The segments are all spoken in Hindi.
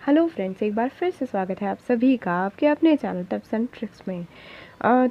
हेलो फ्रेंड्स, एक बार फिर से स्वागत है आप सभी का आपके अपने चैनल टिप्स एंड ट्रिक्स में।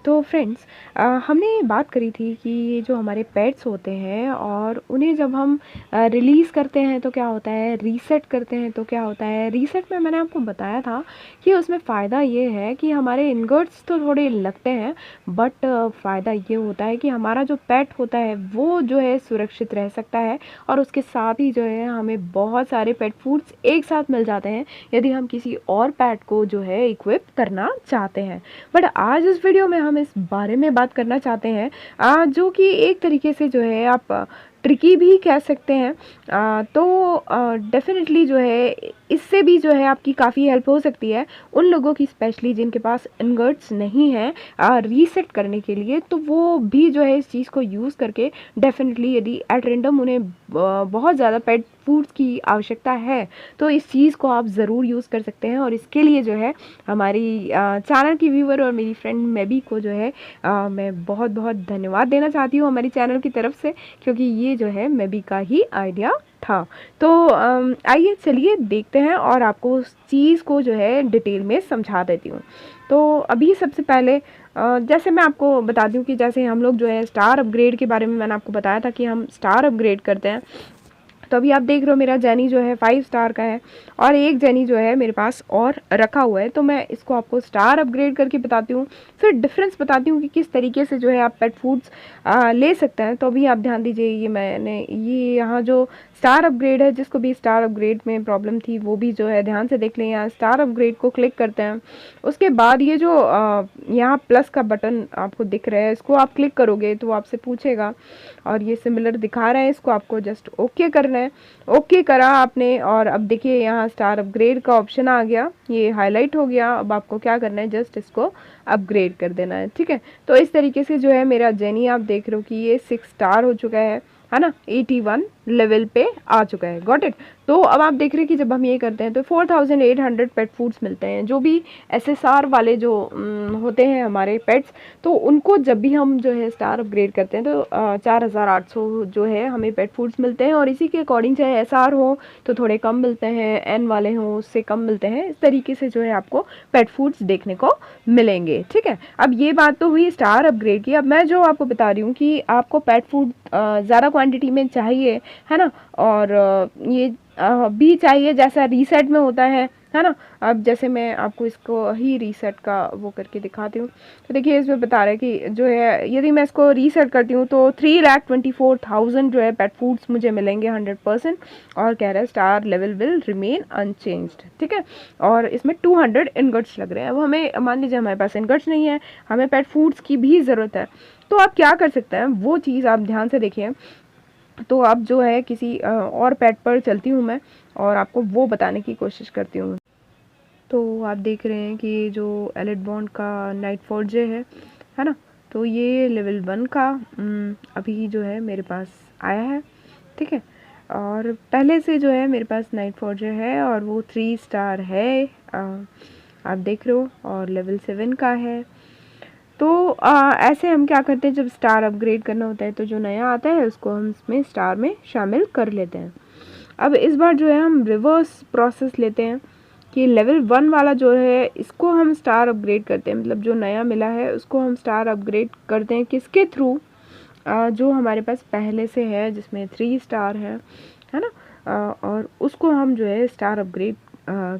तो फ्रेंड्स, हमने बात करी थी कि ये जो हमारे पेट्स होते हैं और उन्हें जब हम रिलीज़ करते हैं तो क्या होता है, रीसेट करते हैं तो क्या होता है। रीसेट में मैंने आपको बताया था कि उसमें फ़ायदा ये है कि हमारे इनगर्ट्स तो थोड़े लगते हैं, बट फ़ायदा ये होता है कि हमारा जो पेट होता है वो जो है सुरक्षित रह सकता है। और उसके साथ ही जो है हमें बहुत सारे पेट फूड्स एक साथ मिल जाते हैं यदि हम किसी और पेट को जो है इक्विप करना चाहते हैं। बट आज इस वीडियो में हम इस बारे में बात करना चाहते हैं जो कि एक तरीके से जो है आप ट्रिकी भी कह सकते हैं। तो डेफिनेटली जो है इससे भी जो है आपकी काफ़ी हेल्प हो सकती है उन लोगों की, स्पेशली जिनके पास इनगर्ट्स नहीं है रीसेट करने के लिए। तो वो भी जो है इस चीज़ को यूज़ करके डेफिनेटली, यदि एट रेंडम उन्हें बहुत ज़्यादा पेट फूड्स की आवश्यकता है तो इस चीज़ को आप ज़रूर यूज़ कर सकते हैं। और इसके लिए जो है हमारी चैनल की व्यूवर और मेरी फ्रेंड मेबी को जो है मैं बहुत बहुत धन्यवाद देना चाहती हूँ हमारी चैनल की तरफ से, क्योंकि ये जो है मेबी का ही आइडिया था। तो आइए चलिए देखते हैं और आपको उस चीज़ को जो है डिटेल में समझा देती हूँ। तो अभी सबसे पहले जैसे मैं आपको बता दूं कि जैसे हम लोग जो है स्टार अपग्रेड के बारे में मैंने आपको बताया था कि हम स्टार अपग्रेड करते हैं। तो अभी आप देख रहे हो मेरा जेनी जो है 5 स्टार का है और एक जेनी जो है मेरे पास और रखा हुआ है। तो मैं इसको आपको स्टार अपग्रेड करके बताती हूँ, फिर डिफरेंस बताती हूँ कि किस तरीके से जो है आप पेट फूड्स ले सकते हैं। तो अभी आप ध्यान दीजिए, ये मैंने ये यहाँ जो स्टार अपग्रेड है, जिसको भी स्टार अपग्रेड में प्रॉब्लम थी वो भी जो है ध्यान से देख लें। यहाँ स्टार अपग्रेड को क्लिक करते हैं, उसके बाद ये जो यहाँ प्लस का बटन आपको दिख रहा है इसको आप क्लिक करोगे तो आपसे पूछेगा और ये सिमिलर दिखा रहा है, इसको आपको जस्ट ओके करना है। ओके करा आपने और अब देखिए यहाँ स्टार अपग्रेड का ऑप्शन आ गया, ये हाईलाइट हो गया। अब आपको क्या करना है, जस्ट इसको अपग्रेड कर देना है, ठीक है। तो इस तरीके से जो है मेरा जेनी आप देख रहे हो कि ये 6 स्टार हो चुका है ना, 81 लेवल पे आ चुका है। Got it. तो अब आप देख रहे हैं कि जब हम ये करते हैं तो 4800 पेट फूड्स मिलते हैं। जो भी एसएसआर वाले जो होते हैं हमारे पेट्स, तो उनको जब भी हम जो है स्टार अपग्रेड करते हैं तो 4800 जो है हमें पेट फूड्स मिलते हैं। और इसी के अकॉर्डिंग चाहे एसआर हो तो थोड़े कम मिलते हैं, एन वाले हों उससे कम मिलते हैं। इस तरीके से जो है आपको पेट फूड्स देखने को मिलेंगे, ठीक है। अब ये बात तो हुई स्टार अपग्रेड की। अब मैं जो आपको बता रही हूँ कि आपको पेट फूड ज़्यादा क्वांटिटी में चाहिए, है ना, और ये भी चाहिए जैसा रीसेट में होता है ना। अब जैसे मैं आपको इसको ही रीसेट का वो करके दिखाती हूँ। तो देखिए इसमें बता रहा है कि जो है यदि मैं इसको रीसेट करती हूँ तो 3,24,000 जो है पेट फूड्स मुझे मिलेंगे 100%। और कह रहा है star level will remain unchanged, ठीक है। और इसमें 200 इनगट्स लग रहे हैं। अब हमें मान लीजिए हमारे पास इनगट्स नहीं है, हमें पेट फूड्स की भी ज़रूरत है, तो आप क्या कर सकते हैं वो चीज़ आप ध्यान से देखिए। तो अब जो है किसी और पेट पर चलती हूँ मैं और आपको वो बताने की कोशिश करती हूँ। तो आप देख रहे हैं कि जो एलिट बॉन्ड का नाइट फोर्जे है ना, तो ये लेवल 1 का अभी जो है मेरे पास आया है, ठीक है। और पहले से जो है मेरे पास नाइट फोर्जे है और वो 3 स्टार है, आप देख रहे हो, और लेवल 7 का है। तो ऐसे हम क्या करते हैं, जब स्टार अपग्रेड करना होता है तो जो नया आता है उसको हम इसमें स्टार में शामिल कर लेते हैं। अब इस बार जो है हम रिवर्स प्रोसेस लेते हैं कि लेवल 1 वाला जो है इसको हम स्टार अपग्रेड करते हैं, मतलब जो नया मिला है उसको हम स्टार अपग्रेड करते हैं किसके थ्रू, जो हमारे पास पहले से है जिसमें 3 स्टार है ना। और उसको हम जो है स्टार अपग्रेड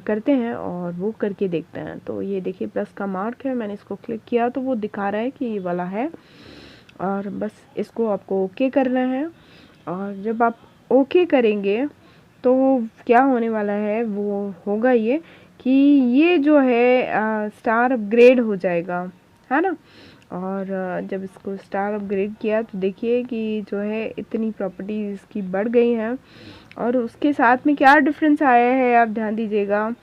करते हैं और वो करके देखते हैं। तो ये देखिए प्लस का मार्क है, मैंने इसको क्लिक किया तो वो दिखा रहा है कि ये वाला है। और बस इसको आपको ओके करना है। और जब आप ओके करेंगे तो क्या होने वाला है वो होगा ये कि ये जो है स्टार अपग्रेड हो जाएगा, है ना। और जब इसको स्टार अपग्रेड किया तो देखिए कि जो है इतनी प्रॉपर्टीज़ इसकी बढ़ गई हैं। और उसके साथ में क्या डिफरेंस आया है आप ध्यान दीजिएगा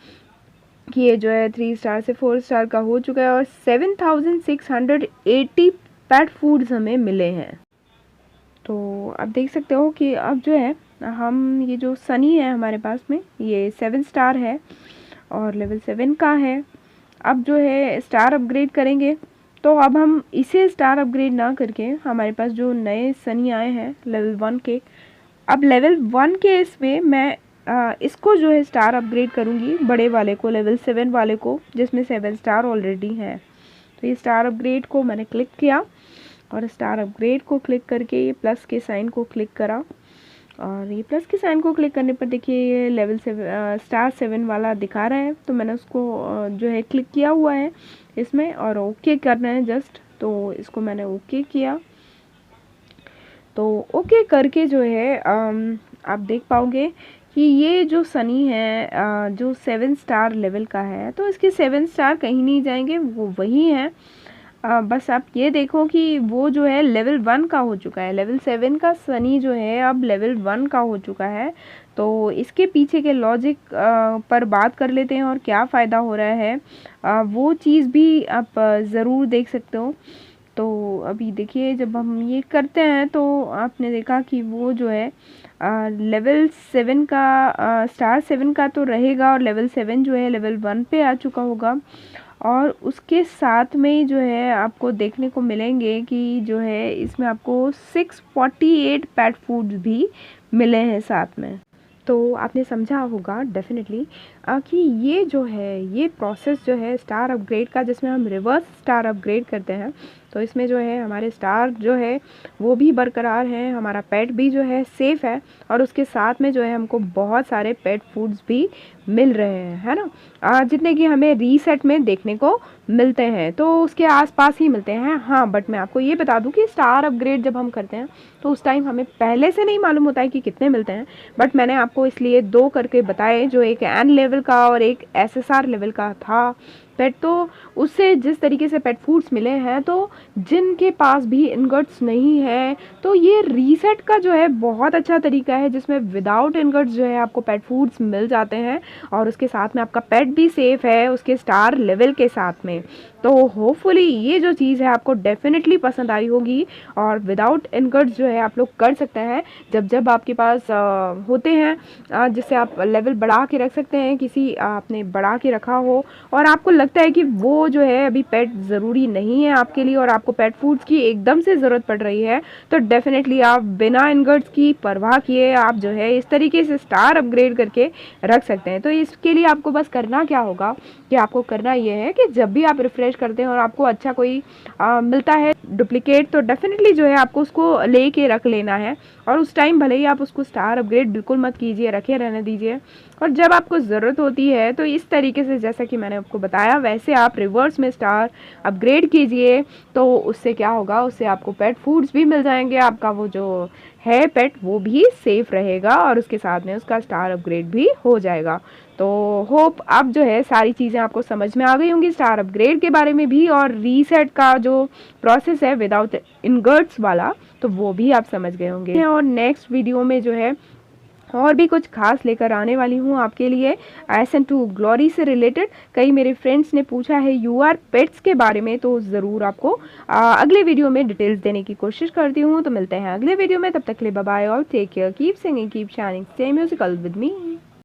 कि ये जो है 3 स्टार से 4 स्टार का हो चुका है और 7,680 पेट फूड्स हमें मिले हैं। तो आप देख सकते हो कि अब जो है हम ये जो सनी है हमारे पास में ये 7 स्टार है और लेवल 7 का है। अब जो है स्टार अपग्रेड करेंगे तो अब हम इसे स्टार अपग्रेड ना करके हमारे पास जो नए सनी आए हैं लेवल 1 के, अब लेवल 1 के इसमें मैं इसको जो है स्टार अपग्रेड करूँगी, बड़े वाले को, लेवल 7 वाले को, जिसमें 7 स्टार ऑलरेडी हैं। तो ये स्टार अपग्रेड को मैंने क्लिक किया और स्टार अपग्रेड को क्लिक करके ये प्लस के साइन को क्लिक करा, और ये प्लस के साइन को क्लिक करने पर देखिए ये लेवल 7 स्टार 7 वाला दिखा रहा है। तो मैंने उसको जो है क्लिक किया हुआ है इसमें, और ओके करना है जस्ट। तो इसको मैंने ओके किया। तो ओके करके जो है आप देख पाओगे कि ये जो सनी है जो 7 स्टार लेवल का है, तो इसके 7 स्टार कहीं नहीं जाएंगे, वो वही हैं। बस आप ये देखो कि वो जो है लेवल 1 का हो चुका है। लेवल 7 का सनी जो है अब लेवल 1 का हो चुका है। तो इसके पीछे के लॉजिक पर बात कर लेते हैं और क्या फ़ायदा हो रहा है, वो चीज़ भी आप ज़रूर देख सकते हो। तो अभी देखिए जब हम ये करते हैं तो आपने देखा कि वो जो है लेवल 7 का स्टार 7 का तो रहेगा, और लेवल 7 जो है लेवल 1 पे आ चुका होगा। और उसके साथ में जो है आपको देखने को मिलेंगे कि जो है इसमें आपको 648 पेट फूड्स भी मिले हैं साथ में। तो आपने समझा होगा डेफिनेटली कि ये जो है ये प्रोसेस जो है स्टार अपग्रेड का, जिसमें हम रिवर्स स्टार अपग्रेड करते हैं, तो इसमें जो है हमारे स्टार जो है वो भी बरकरार हैं, हमारा पेट भी जो है सेफ़ है, और उसके साथ में जो है हमको बहुत सारे पेट फूड्स भी मिल रहे हैं, है ना, जितने कि हमें रीसेट में देखने को मिलते हैं, तो उसके आसपास ही मिलते हैं। हाँ, बट मैं आपको ये बता दूं कि स्टार अपग्रेड जब हम करते हैं तो उस टाइम हमें पहले से नहीं मालूम होता है कि कितने मिलते हैं, बट मैंने आपको इसलिए 2 करके बताए, जो एक एन लेवल का और एक एसएसआर लेवल का था पेट। तो उससे जिस तरीके से पेट फूड्स मिले हैं, तो जिनके पास भी इनगट्स नहीं है, तो ये रीसेट का जो है बहुत अच्छा तरीका है, जिसमें विदाउट इनगट्स जो है आपको पेट फूड्स मिल जाते हैं, और उसके साथ में आपका पेट भी सेफ़ है उसके स्टार लेवल के साथ में। तो होपफुली ये जो चीज़ है आपको डेफिनेटली पसंद आई होगी, और विदाउट इनगट्स जो है आप लोग कर सकते हैं जब जब आपके पास होते हैं, जिससे आप लेवल बढ़ा के रख सकते हैं, किसी आपने बढ़ा के रखा हो और आपको लगता है कि वो जो है अभी पेट ज़रूरी नहीं है आपके लिए, और आपको पेट फूड्स की एकदम से ज़रूरत पड़ रही है, तो डेफिनेटली आप बिना इनगट्स की परवाह किए आप जो है इस तरीके से स्टार अपग्रेड करके रख सकते हैं। तो इसके लिए आपको बस करना क्या होगा कि आपको करना ये है कि जब भी आप रिफ्रेश करते हैं और आपको अच्छा कोई मिलता है डुप्लीकेट, तो डेफिनेटली जो है आपको उसको ले के रख लेना है, और उस टाइम भले ही आप उसको स्टार अपग्रेड बिल्कुल मत कीजिए, रखे रहने दीजिए, और जब आपको ज़रूरत होती है तो इस तरीके से जैसा कि मैंने आपको बताया वैसे आप रिवर्स में स्टार अपग्रेड कीजिए। तो उससे क्या होगा, उससे आपको पेट फूड्स भी मिल जाएंगे, आपका वो जो है पेट वो भी सेफ़ रहेगा, और उसके साथ में उसका स्टार अपग्रेड भी हो जाएगा। तो होप अब जो है सारी चीज़ें आपको समझ में आ गई होंगी स्टार अपग्रेड के बारे में भी, और रीसेट का जो प्रोसेस है विदाउट इनगट्स वाला, तो वो भी आप समझ गए होंगे। और नेक्स्ट वीडियो में जो है और भी कुछ खास लेकर आने वाली हूँ आपके लिए SN2 ग्लोरी से रिलेटेड। कई मेरे फ्रेंड्स ने पूछा है UR पेट्स के बारे में, तो ज़रूर आपको अगले वीडियो में डिटेल्स देने की कोशिश करती हूँ। तो मिलते हैं अगले वीडियो में, तब तक के लिए बाय बाय, और take care, keep singing, keep shining, stay musical with me.